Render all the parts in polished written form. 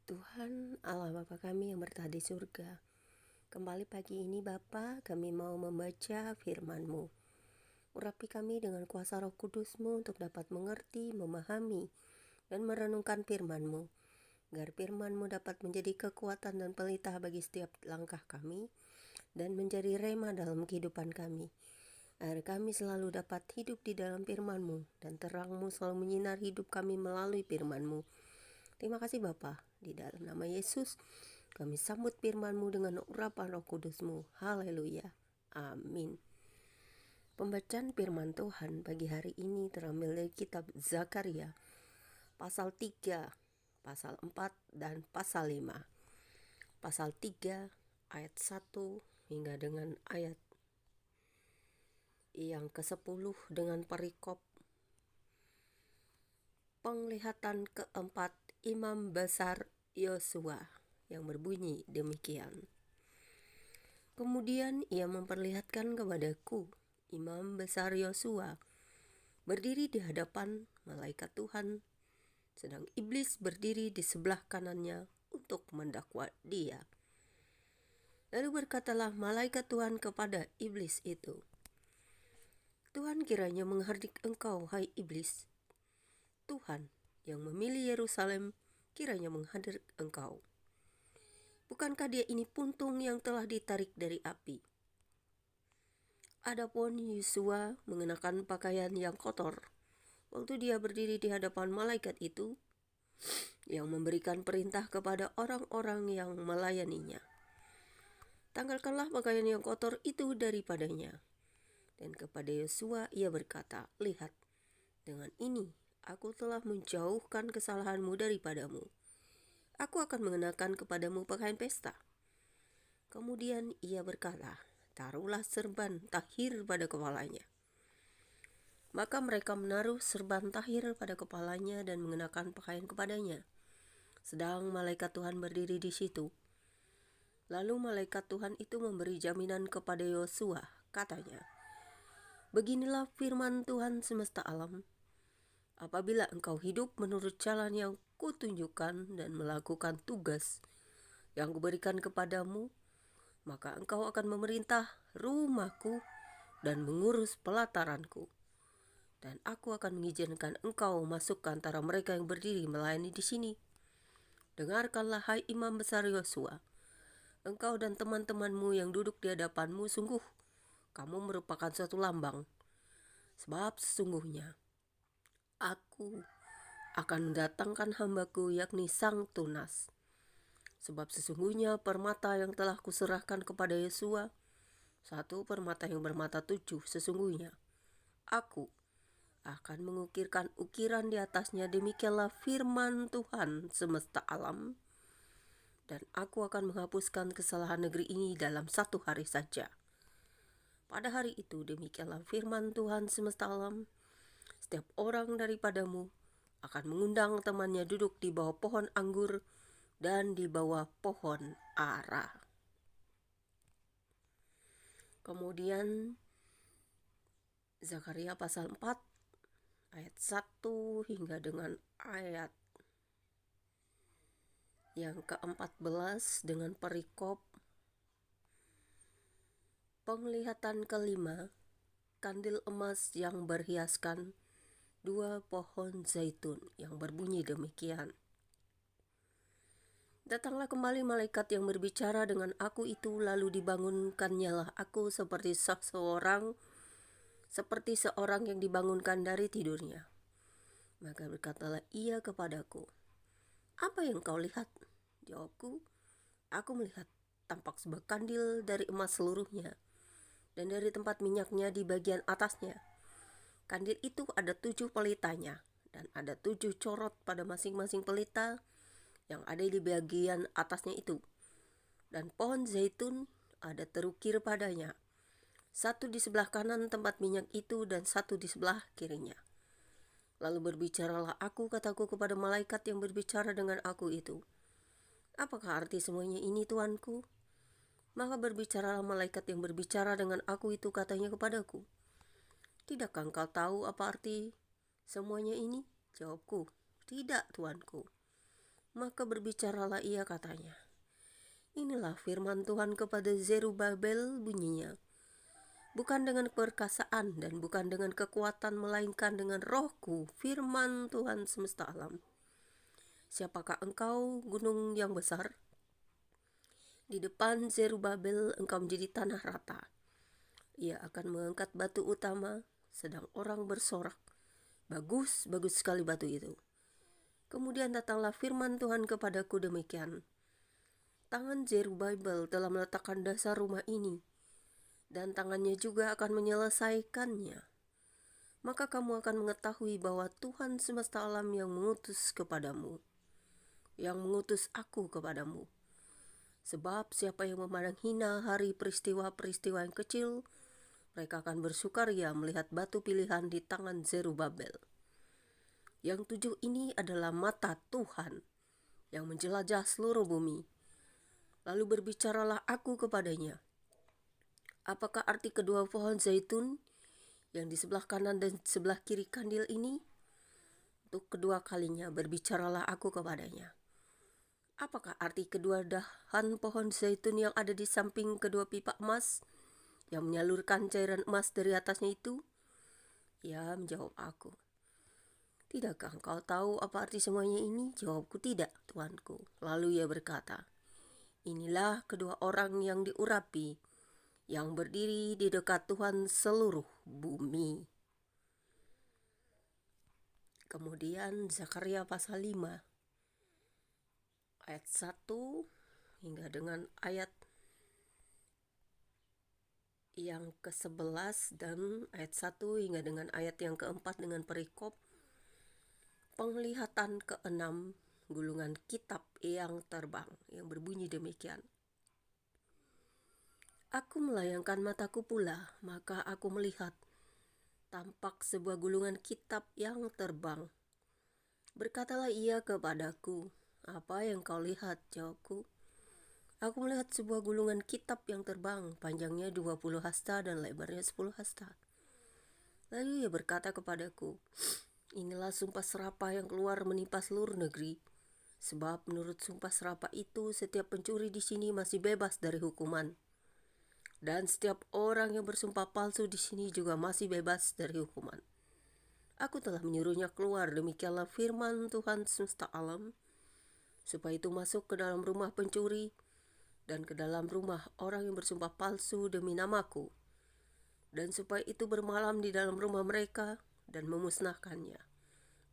Tuhan Allah Bapa kami yang bertahta di surga, kembali pagi ini Bapa, kami mau membaca firman-Mu. Urapi kami dengan kuasa Roh Kudus-Mu untuk dapat mengerti, memahami, dan merenungkan firman-Mu, agar firman-Mu dapat menjadi kekuatan dan pelita bagi setiap langkah kami, dan menjadi rema dalam kehidupan kami, agar kami selalu dapat hidup di dalam firman-Mu, dan terang-Mu selalu menyinari hidup kami melalui firman-Mu. Terima kasih Bapa, di dalam nama Yesus kami sambut firman-Mu dengan urapan Roh Kudus-Mu. Haleluya. Amin. Pembacaan firman Tuhan pagi hari ini terambil dari kitab Zakaria pasal 3, pasal 4, dan pasal 5. Pasal 3 ayat 1 hingga dengan ayat yang ke-10 dengan perikop penglihatan keempat Imam Besar Yosua yang berbunyi demikian. Kemudian ia memperlihatkan kepadaku Imam Besar Yosua berdiri di hadapan malaikat Tuhan, sedang iblis berdiri di sebelah kanannya untuk mendakwa dia. Lalu berkatalah malaikat Tuhan kepada iblis itu, Tuhan kiranya menghardik engkau, hai iblis. Tuhan yang memilih Yerusalem kiranya menghardik engkau. Bukankah dia ini puntung yang telah ditarik dari api? Adapun Yosua mengenakan pakaian yang kotor waktu dia berdiri di hadapan malaikat itu yang memberikan perintah kepada orang-orang yang melayaninya. Tanggalkanlah pakaian yang kotor itu daripadanya. Dan kepada Yosua ia berkata, lihat, dengan ini aku telah menjauhkan kesalahanmu daripadamu. Aku akan mengenakan kepadamu pakaian pesta. Kemudian ia berkata, taruhlah serban tahir pada kepalanya. Maka mereka menaruh serban tahir pada kepalanya dan mengenakan pakaian kepadanya. Sedang malaikat Tuhan berdiri di situ. Lalu malaikat Tuhan itu memberi jaminan kepada Yosua, katanya, beginilah firman Tuhan semesta alam. Apabila engkau hidup menurut jalan yang kutunjukkan dan melakukan tugas yang kuberikan kepadamu, maka engkau akan memerintah rumahku dan mengurus pelataranku. Dan aku akan mengizinkan engkau masuk ke antara mereka yang berdiri melayani di sini. Dengarkanlah hai Imam Besar Yosua, engkau dan teman-temanmu yang duduk di hadapanmu sungguh kamu merupakan suatu lambang. Sebab sesungguhnya aku akan mendatangkan hambaku yakni Sang Tunas. Sebab sesungguhnya permata yang telah kuserahkan kepada Yosua, satu permata yang bermata 7, sesungguhnya aku akan mengukirkan ukiran di atasnya, demikianlah firman Tuhan semesta alam. Dan aku akan menghapuskan kesalahan negeri ini dalam 1 hari saja. Pada hari itu demikianlah firman Tuhan semesta alam, setiap orang daripadamu akan mengundang temannya duduk di bawah pohon anggur dan di bawah pohon ara. Kemudian Zakaria pasal 4 ayat 1 hingga dengan ayat yang ke-14 dengan perikop penglihatan kelima, kandil emas yang berhiaskan 2 pohon zaitun yang berbunyi demikian. Datanglah kembali malaikat yang berbicara dengan aku itu, lalu dibangunkannyalah aku seperti seorang yang dibangunkan dari tidurnya. Maka berkatalah ia kepadaku, apa yang kau lihat? Jawabku, aku melihat tampak sebuah kandil dari emas seluruhnya, dan dari tempat minyaknya di bagian atasnya. Kandil itu ada 7 pelitanya, dan ada 7 corot pada masing-masing pelita yang ada di bagian atasnya itu. Dan pohon zaitun ada terukir padanya, 1 di sebelah kanan tempat minyak itu dan 1 di sebelah kirinya. Lalu berbicaralah aku, kataku kepada malaikat yang berbicara dengan aku itu, apakah arti semuanya ini, Tuanku? Maka berbicaralah malaikat yang berbicara dengan aku itu, katanya kepadaku, tidakkah engkau tahu apa arti semuanya ini? Jawabku, tidak, Tuanku. Maka berbicaralah ia katanya, inilah firman Tuhan kepada Zerubabel bunyinya, bukan dengan perkasaan dan bukan dengan kekuatan, melainkan dengan rohku, firman Tuhan semesta alam. Siapakah engkau, gunung yang besar? Di depan Zerubabel engkau menjadi tanah rata. Ia akan mengangkat batu utama, sedang orang bersorak, bagus, bagus sekali batu itu. Kemudian datanglah firman Tuhan kepadaku demikian, tangan Zerubabel telah meletakkan dasar rumah ini, dan tangannya juga akan menyelesaikannya. Maka kamu akan mengetahui bahwa Tuhan semesta alam yang mengutus kepadamu, yang mengutus aku kepadamu. Sebab siapa yang memandang hina hari peristiwa-peristiwa yang kecil, mereka akan bersukaria melihat batu pilihan di tangan Zerubabel. Yang 7 ini adalah mata Tuhan yang menjelajah seluruh bumi. Lalu berbicaralah aku kepadanya, apakah arti kedua pohon zaitun yang di sebelah kanan dan sebelah kiri kandil ini? Untuk kedua kalinya berbicaralah aku kepadanya, apakah arti kedua dahan pohon zaitun yang ada di samping kedua pipa emas yang menyalurkan cairan emas dari atasnya itu? Ya, menjawab aku, tidakkah engkau tahu apa arti semuanya ini? Jawabku, tidak, Tuanku. Lalu ia berkata, inilah kedua orang yang diurapi, yang berdiri di dekat Tuhan seluruh bumi. Kemudian Zakaria pasal 5 ayat 1 hingga dengan ayat yang ke-11 dan ayat 1 hingga dengan ayat yang ke-4 dengan perikop penglihatan ke-6 gulungan kitab yang terbang yang berbunyi demikian. Aku melayangkan mataku pula, maka aku melihat tampak sebuah gulungan kitab yang terbang. Berkatalah ia kepadaku, apa yang kau lihat? Jawabku, aku melihat sebuah gulungan kitab yang terbang, panjangnya 20 hasta dan lebarnya 10 hasta. Lalu ia berkata kepadaku, inilah sumpah serapah yang keluar menimpa seluruh negeri. Sebab menurut sumpah serapah itu, setiap pencuri di sini masih bebas dari hukuman. Dan setiap orang yang bersumpah palsu di sini juga masih bebas dari hukuman. Aku telah menyuruhnya keluar, demikianlah firman Tuhan semesta alam, supaya itu masuk ke dalam rumah pencuri dan ke dalam rumah orang yang bersumpah palsu demi namaku, dan supaya itu bermalam di dalam rumah mereka dan memusnahkannya,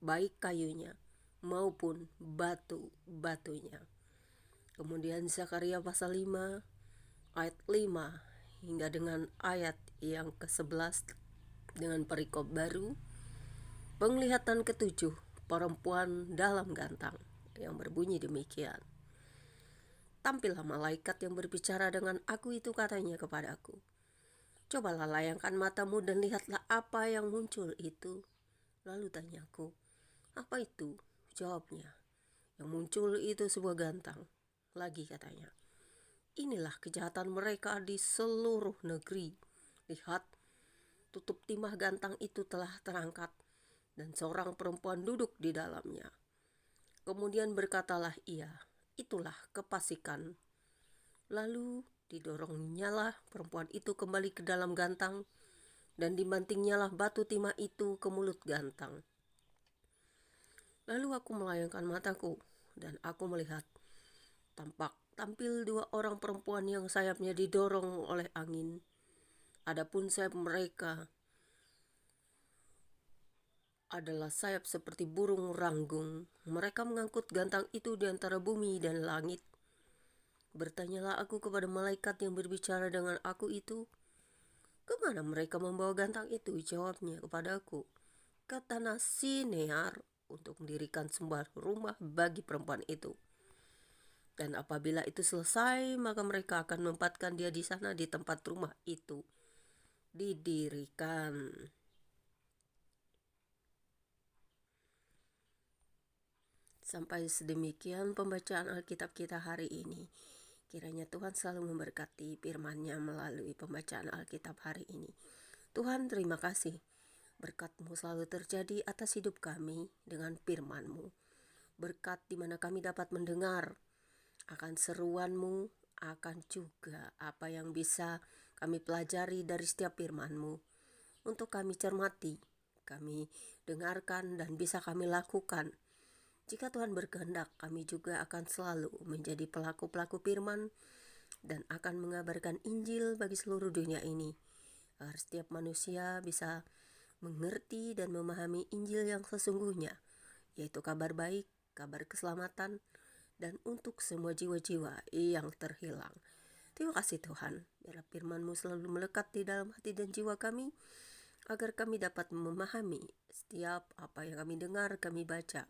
baik kayunya maupun batu-batunya. Kemudian Zakaria pasal 5 ayat 5 hingga dengan ayat yang ke-11 dengan perikop baru, penglihatan ke-7 perempuan dalam gantang yang berbunyi demikian. Tampillah malaikat yang berbicara dengan aku itu, katanya kepadaku, cobalah layangkan matamu dan lihatlah apa yang muncul itu. Lalu tanyaku, apa itu? Jawabnya, yang muncul itu sebuah gantang. Lagi katanya, inilah kejahatan mereka di seluruh negeri. Lihat, tutup timah gantang itu telah terangkat, dan seorang perempuan duduk di dalamnya. Kemudian berkatalah ia, itulah kepasikan. Lalu didoronnyalah perempuan itu kembali ke dalam gantang, dan dibantingnyalah batu timah itu ke mulut gantang. Lalu aku melayangkan mataku, dan aku melihat, tampil 2 orang perempuan yang sayapnya didorong oleh angin. Adapun sayap mereka adalah sayap seperti burung ranggung. Mereka mengangkut gantang itu di antara bumi dan langit. Bertanyalah aku kepada malaikat yang berbicara dengan aku itu, kemana mereka membawa gantang itu? Jawabnya kepadaku, ke tanah Sinear, untuk mendirikan sebuah rumah bagi perempuan itu. Dan apabila itu selesai, maka mereka akan menempatkan dia di sana di tempat rumah itu didirikan. Sampai sedemikian pembacaan Alkitab kita hari ini. Kiranya Tuhan selalu memberkati firman-Nya melalui pembacaan Alkitab hari ini. Tuhan, terima kasih. Berkat-Mu selalu terjadi atas hidup kami dengan firman-Mu. berkat di mana kami dapat mendengar akan seruan-Mu, akan juga apa yang bisa kami pelajari dari setiap firman-Mu. Untuk kami cermati, kami dengarkan dan bisa kami lakukan. Jika Tuhan berkehendak, kami juga akan selalu menjadi pelaku-pelaku firman dan akan mengabarkan Injil bagi seluruh dunia ini, agar setiap manusia bisa mengerti dan memahami Injil yang sesungguhnya, yaitu kabar baik, kabar keselamatan, dan untuk semua jiwa-jiwa yang terhilang. Terima kasih Tuhan, biarlah firman-Mu selalu melekat di dalam hati dan jiwa kami, agar kami dapat memahami setiap apa yang kami dengar, kami baca.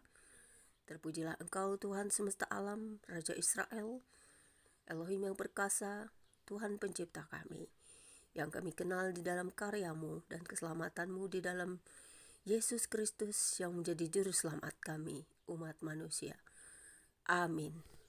Terpujilah Engkau Tuhan semesta alam, Raja Israel, Elohim yang perkasa, Tuhan pencipta kami, yang kami kenal di dalam karya-Mu dan keselamatan-Mu di dalam Yesus Kristus yang menjadi juru selamat kami, umat manusia. Amin.